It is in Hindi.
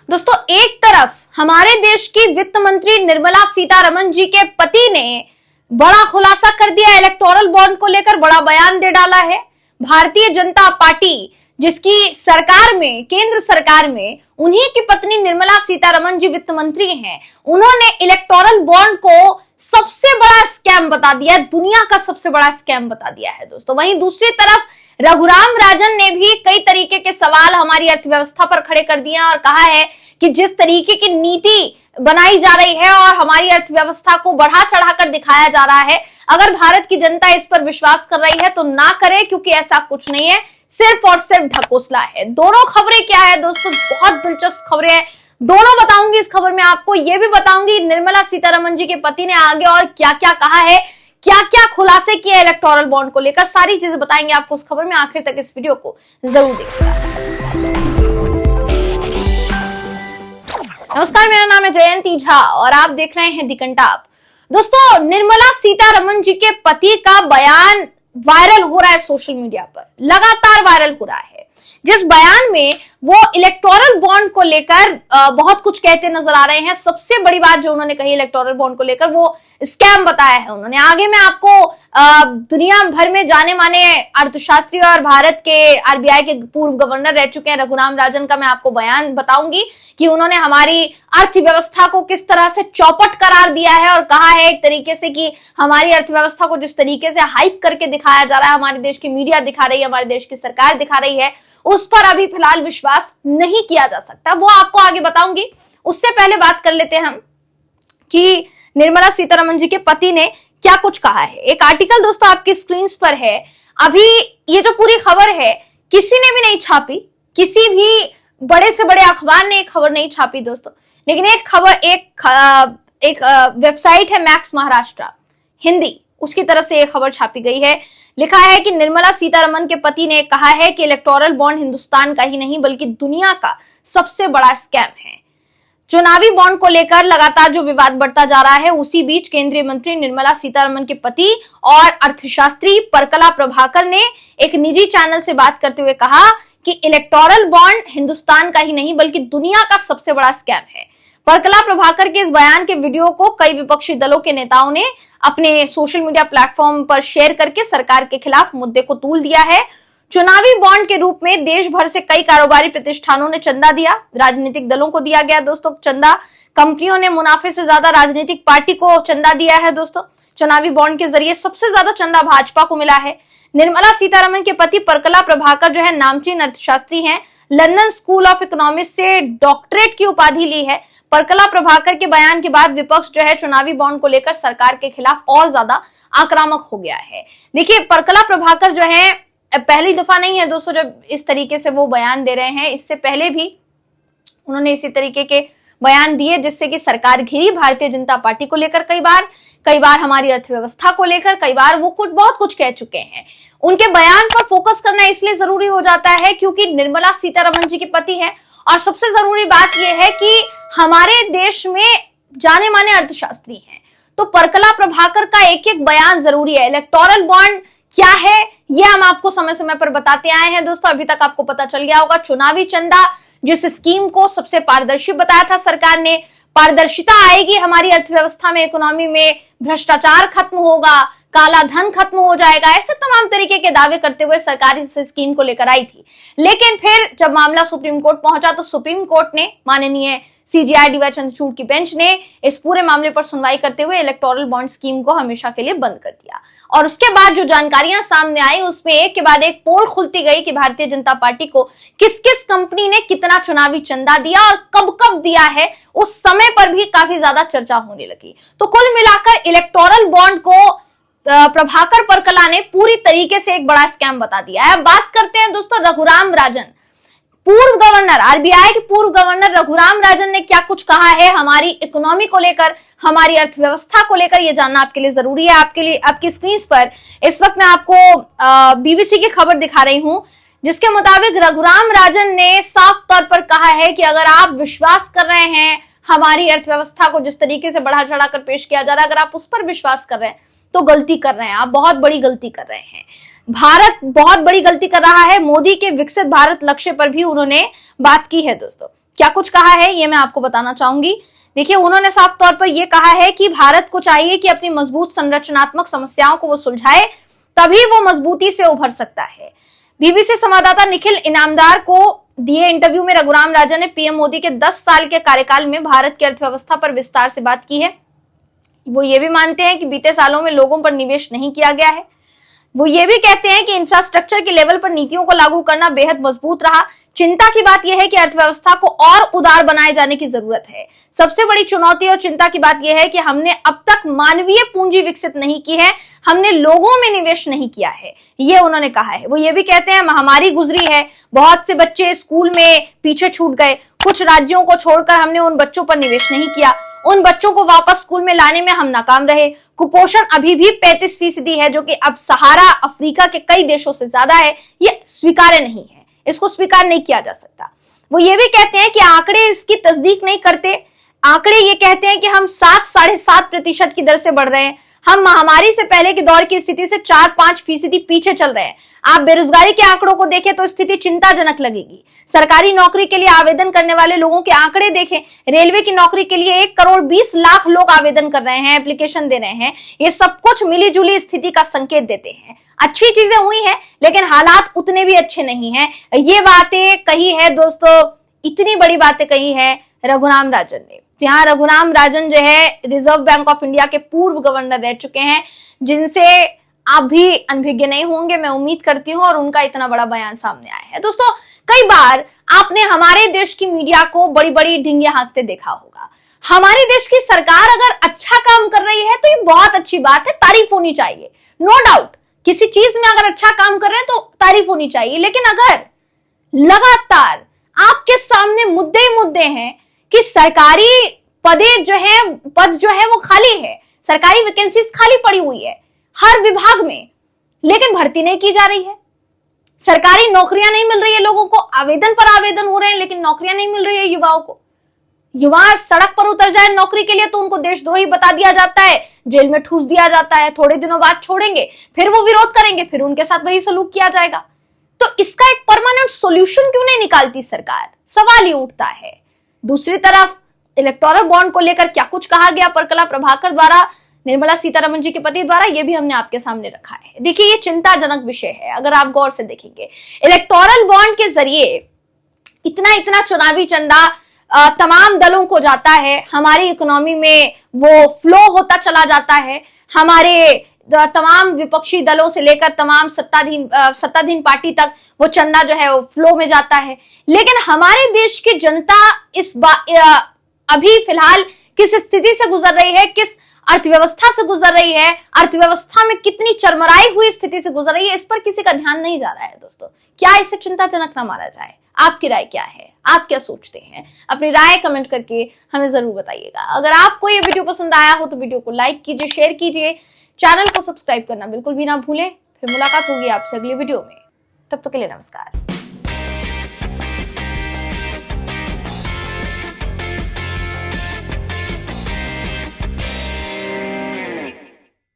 दोस्तों, एक तरफ हमारे देश की वित्त मंत्री निर्मला सीतारमण जी के पति ने बड़ा खुलासा कर दिया, इलेक्टोरल बॉन्ड को लेकर बड़ा बयान दे डाला है। भारतीय जनता पार्टी जिसकी सरकार में, केंद्र सरकार में उन्हीं की पत्नी निर्मला सीतारमण जी वित्त मंत्री हैं, उन्होंने इलेक्टोरल बॉन्ड को सबसे बड़ा स्कैम बता दिया है, दुनिया का सबसे बड़ा स्कैम बता दिया है दोस्तों। वहीं दूसरी तरफ रघुराम राजन ने भी कई तरीके के सवाल हमारी अर्थव्यवस्था पर खड़े कर दिए और कहा है कि जिस तरीके की नीति बनाई जा रही है और हमारी अर्थव्यवस्था को बढ़ा चढ़ाकर दिखाया जा रहा है, अगर भारत की जनता इस पर विश्वास कर रही है तो ना करे, क्योंकि ऐसा कुछ नहीं है, सिर्फ और सिर्फ ढकोसला है। दोनों खबरें क्या है दोस्तों, बहुत दिलचस्प खबरें हैं, दोनों बताऊंगी इस खबर में आपको। ये भी बताऊंगी निर्मला सीतारमण जी के पति ने आगे और क्या क्या कहा है, क्या क्या खुलासे किए इलेक्टोरल बॉन्ड को लेकर, सारी चीजें बताएंगे आपको इस खबर में। आखिर तक इस वीडियो को जरूर देखिएगा। नमस्कार, मेरा नाम है जयंती झा और आप देख रहे हैं दी कंटाप। दोस्तों, निर्मला सीतारमण जी के पति का बयान वायरल हो रहा है सोशल मीडिया पर, लगातार वायरल हो रहा है, जिस बयान में वो इलेक्टोरल बॉन्ड को लेकर बहुत कुछ कहते नजर आ रहे हैं। सबसे बड़ी बात जो उन्होंने कही इलेक्टोरल बॉन्ड को लेकर, वो स्कैम बताया है उन्होंने। आगे मैं आपको दुनिया भर में जाने माने अर्थशास्त्री और भारत के आरबीआई के पूर्व गवर्नर रह चुके हैं रघुराम राजन का मैं आपको बयान बताऊंगी कि उन्होंने हमारी अर्थव्यवस्था को किस तरह से चौपट करार दिया है और कहा है एक तरीके से कि हमारी अर्थव्यवस्था को जिस तरीके से हाइक करके दिखाया जा रहा है, हमारे देश की मीडिया दिखा रही है, हमारे देश की सरकार दिखा रही है, उस पर अभी फिलहाल विश्वास नहीं किया जा सकता। वो आपको आगे बताऊंगी। उससे पहले बात कर लेते हैं हम कि निर्मला सीतारमण जी के पति ने क्या कुछ कहा है। एक आर्टिकल दोस्तों आपकी स्क्रीन पर है। अभी ये जो पूरी खबर है किसी ने भी नहीं छापी, किसी भी बड़े से बड़े अखबार ने एक खबर नहीं छापी दोस्तों, लेकिन एक खबर एक वेबसाइट है मैक्स महाराष्ट्र हिंदी, उसकी तरफ से एक खबर छापी गई है। लिखा है कि निर्मला सीतारमण के पति ने कहा है कि इलेक्टोरल बॉन्ड हिंदुस्तान का ही नहीं बल्कि दुनिया का सबसे बड़ा स्कैम है। चुनावी बॉन्ड को लेकर लगातार जो विवाद बढ़ता जा रहा है, उसी बीच केंद्रीय मंत्री निर्मला सीतारमण के पति और अर्थशास्त्री परकला प्रभाकर ने एक निजी चैनल से बात करते हुए कहा कि इलेक्टोरल बॉन्ड हिंदुस्तान का ही नहीं बल्कि दुनिया का सबसे बड़ा स्कैम है। परकला प्रभाकर के इस बयान के वीडियो को कई विपक्षी दलों के नेताओं ने अपने सोशल मीडिया प्लेटफॉर्म पर शेयर करके सरकार के खिलाफ मुद्दे को तूल दिया है। चुनावी बॉन्ड के रूप में देश भर से कई कारोबारी प्रतिष्ठानों ने चंदा दिया, राजनीतिक दलों को दिया गया दोस्तों चंदा। कंपनियों ने मुनाफे से ज्यादा राजनीतिक पार्टी को चंदा दिया है दोस्तों। चुनावी बॉन्ड के जरिए सबसे ज्यादा चंदा भाजपा को मिला है। निर्मला सीतारमण के पति परकला प्रभाकर जो है नामचीन अर्थशास्त्री हैं, लंदन स्कूल ऑफ इकोनॉमिक्स से डॉक्टरेट की उपाधि ली है। परकला प्रभाकर के बयान के बाद विपक्ष जो है चुनावी बॉन्ड को लेकर सरकार के खिलाफ और ज्यादा आक्रामक हो गया है। देखिए, परकला प्रभाकर जो है पहली दफा नहीं है दोस्तों जब इस तरीके से वो बयान दे रहे हैं, इससे पहले भी उन्होंने इसी तरीके के बयान दिए जिससे कि सरकार घिरी भारतीय जनता पार्टी को लेकर कई बार हमारी अर्थव्यवस्था को लेकर, कई बार वो बहुत कुछ कह चुके हैं। उनके बयान पर फोकस करना इसलिए जरूरी हो जाता है क्योंकि निर्मला सीतारमण जी के पति हैं, और सबसे जरूरी बात यह है कि हमारे देश में जाने माने अर्थशास्त्री हैं, तो परकला प्रभाकर का एक एक बयान जरूरी है। इलेक्टोरल बॉन्ड क्या है ये हम आपको समय समय पर बताते आए हैं दोस्तों, अभी तक आपको पता चल गया होगा। चुनावी चंदा जिस स्कीम को सबसे पारदर्शी बताया था सरकार ने, पारदर्शिता आएगी हमारी अर्थव्यवस्था में, इकोनॉमी में भ्रष्टाचार खत्म होगा, काला धन खत्म हो जाएगा, ऐसे तमाम तरीके के दावे करते हुए सरकार इस स्कीम को लेकर आई थी। लेकिन फिर जब मामला सुप्रीम कोर्ट पहुंचा तो सुप्रीम कोर्ट ने, माननीय सीजेआई डीवाई चंद्रचूड़ की बेंच ने इस पूरे मामले पर सुनवाई करते हुए इलेक्टोरल बॉन्ड स्कीम को हमेशा के लिए बंद कर दिया। और उसके बाद जो जानकारियां सामने आई उसमें एक के बाद एक पोल खुलती गई कि भारतीय जनता पार्टी को किस किस कंपनी ने कितना चुनावी चंदा दिया और कब कब दिया है, उस समय पर भी काफी ज्यादा चर्चा होने लगी। तो कुल मिलाकर इलेक्टोरल बॉन्ड को प्रभाकर परकला ने पूरी तरीके से एक बड़ा स्कैम बता दिया है। अब बात करते हैं दोस्तों रघुराम राजन, पूर्व गवर्नर, आरबीआई के पूर्व गवर्नर रघुराम राजन ने क्या कुछ कहा है हमारी इकोनॉमी को लेकर, हमारी अर्थव्यवस्था को लेकर, ये जानना आपके लिए जरूरी है। आपके लिए आपकी स्क्रीन पर इस वक्त मैं आपको बीबीसी की खबर दिखा रही हूं, जिसके मुताबिक रघुराम राजन ने साफ तौर पर कहा है कि अगर आप विश्वास कर रहे हैं हमारी अर्थव्यवस्था को जिस तरीके से बढ़ा चढ़ाकर पेश किया जा रहा है, अगर आप उस पर विश्वास कर रहे हैं तो गलती कर रहे हैं, आप बहुत बड़ी गलती कर रहे हैं। भारत बहुत बड़ी गलती कर रहा है। मोदी के विकसित भारत लक्ष्य पर भी उन्होंने बात की है दोस्तों। क्या कुछ कहा है ये मैं आपको बताना चाहूंगी। देखिए, उन्होंने साफ तौर पर यह कहा है कि भारत को चाहिए कि अपनी मजबूत संरचनात्मक समस्याओं को वो सुलझाए, तभी वो मजबूती से उभर सकता है। बीबीसी संवाददाता निखिल इनामदार को दिए इंटरव्यू में रघुराम राजन ने पीएम मोदी के 10 साल के कार्यकाल में भारत की अर्थव्यवस्था पर विस्तार से बात की है। वो ये भी मानते हैं कि बीते सालों में लोगों पर निवेश नहीं किया गया है। वो ये भी कहते हैं कि इंफ्रास्ट्रक्चर के लेवल पर नीतियों को लागू करना बेहद मजबूत रहा। चिंता की बात यह है कि अर्थव्यवस्था को और उदार बनाए जाने की जरूरत है। सबसे बड़ी चुनौती और चिंता की बात यह है कि हमने अब तक मानवीय पूंजी विकसित नहीं की है, हमने लोगों में निवेश नहीं किया है, ये उन्होंने कहा है। वो ये भी कहते हैं महामारी गुजरी है, बहुत से बच्चे स्कूल में पीछे छूट गए, कुछ राज्यों को छोड़कर हमने उन बच्चों पर निवेश नहीं किया, उन बच्चों को वापस स्कूल में लाने में हम नाकाम रहे। कुपोषण अभी भी 35% है, जो कि अब सहारा अफ्रीका के कई देशों से ज्यादा है। ये स्वीकार्य नहीं है, इसको स्वीकार नहीं किया जा सकता। वो ये भी कहते हैं कि आंकड़े इसकी तस्दीक नहीं करते। आंकड़े ये कहते हैं कि हम 7-7.5% की दर से बढ़ रहे हैं। हम महामारी से पहले के दौर की स्थिति से 4-5% पीछे चल रहे हैं। आप बेरोजगारी के आंकड़ों को देखें तो स्थिति चिंताजनक लगेगी। सरकारी नौकरी के लिए आवेदन करने वाले लोगों के आंकड़े देखें, रेलवे की नौकरी के लिए 1,20,00,000 लोग आवेदन कर रहे हैं, एप्लीकेशन दे रहे हैं। ये सब कुछ मिली जुली स्थिति का संकेत देते हैं। अच्छी चीजें हुई हैं, लेकिन हालात उतने भी अच्छे नहीं हैं। ये बातें कही है दोस्तों, इतनी बड़ी बातें कही है रघुराम राजन ने। जहां रघुराम राजन जो है रिजर्व बैंक ऑफ इंडिया के पूर्व गवर्नर रह चुके हैं, जिनसे आप भी अनभिज्ञ नहीं होंगे, मैं उम्मीद करती हूं, और उनका इतना बड़ा बयान सामने आया है। दोस्तों, कई बार आपने हमारे देश की मीडिया को बड़ी बड़ी ढिंगियां हाँकते देखा होगा। हमारे देश की सरकार अगर अच्छा काम कर रही है तो ये बहुत अच्छी बात है, तारीफ होनी चाहिए, नो डाउट। किसी चीज में अगर अच्छा काम कर रहे हैं तो तारीफ होनी चाहिए। लेकिन अगर लगातार आपके सामने मुद्दे ही मुद्दे हैं कि सरकारी पद जो है वो खाली है, सरकारी वैकेंसीज खाली पड़ी हुई है हर विभाग में, लेकिन भर्ती नहीं की जा रही है, सरकारी नौकरियां नहीं मिल रही है लोगों को, आवेदन पर आवेदन हो रहे हैं लेकिन नौकरियां नहीं मिल रही है युवाओं को। युवा सड़क पर उतर जाए नौकरी के लिए तो उनको देशद्रोही बता दिया जाता है, जेल में ठूस दिया जाता है, थोड़े दिनों बाद छोड़ेंगे, फिर वो विरोध करेंगे, फिर उनके साथ वही सलूक किया जाएगा। तो इसका एक परमानेंट सॉल्यूशन क्यों नहीं निकालती सरकार, सवाल ही उठता है। दूसरी तरफ इलेक्टोरल बॉन्ड को लेकर क्या कुछ कहा गया परकला प्रभाकर द्वारा, निर्मला सीतारमण जी के पति द्वारा, यह भी हमने आपके सामने रखा है। देखिए, ये चिंताजनक विषय है। अगर आप गौर से देखेंगे, इलेक्टोरल बॉन्ड के जरिए इतना चुनावी चंदा तमाम दलों को जाता है, हमारी इकोनॉमी में वो फ्लो होता चला जाता है, हमारे तमाम विपक्षी दलों से लेकर तमाम सत्ताधीन पार्टी तक वो चंदा जो है वो फ्लो में जाता है। लेकिन हमारे देश की जनता अभी फिलहाल किस स्थिति से गुजर रही है, किस अर्थव्यवस्था से गुजर रही है, अर्थव्यवस्था में कितनी चरमराई हुई स्थिति से गुजर रही है, इस पर किसी का ध्यान नहीं जा रहा है। दोस्तों, क्या इसे चिंताजनक ना माना जाए? आपकी राय क्या है? आप क्या सोचते हैं? अपनी राय कमेंट करके हमें जरूर बताइएगा। अगर आपको ये वीडियो पसंद आया हो तो वीडियो को लाइक कीजिए, शेयर कीजिए, चैनल को सब्सक्राइब करना बिल्कुल भी ना भूलें। फिर मुलाकात होगी आपसे अगली वीडियो में, तब तक के लिए नमस्कार।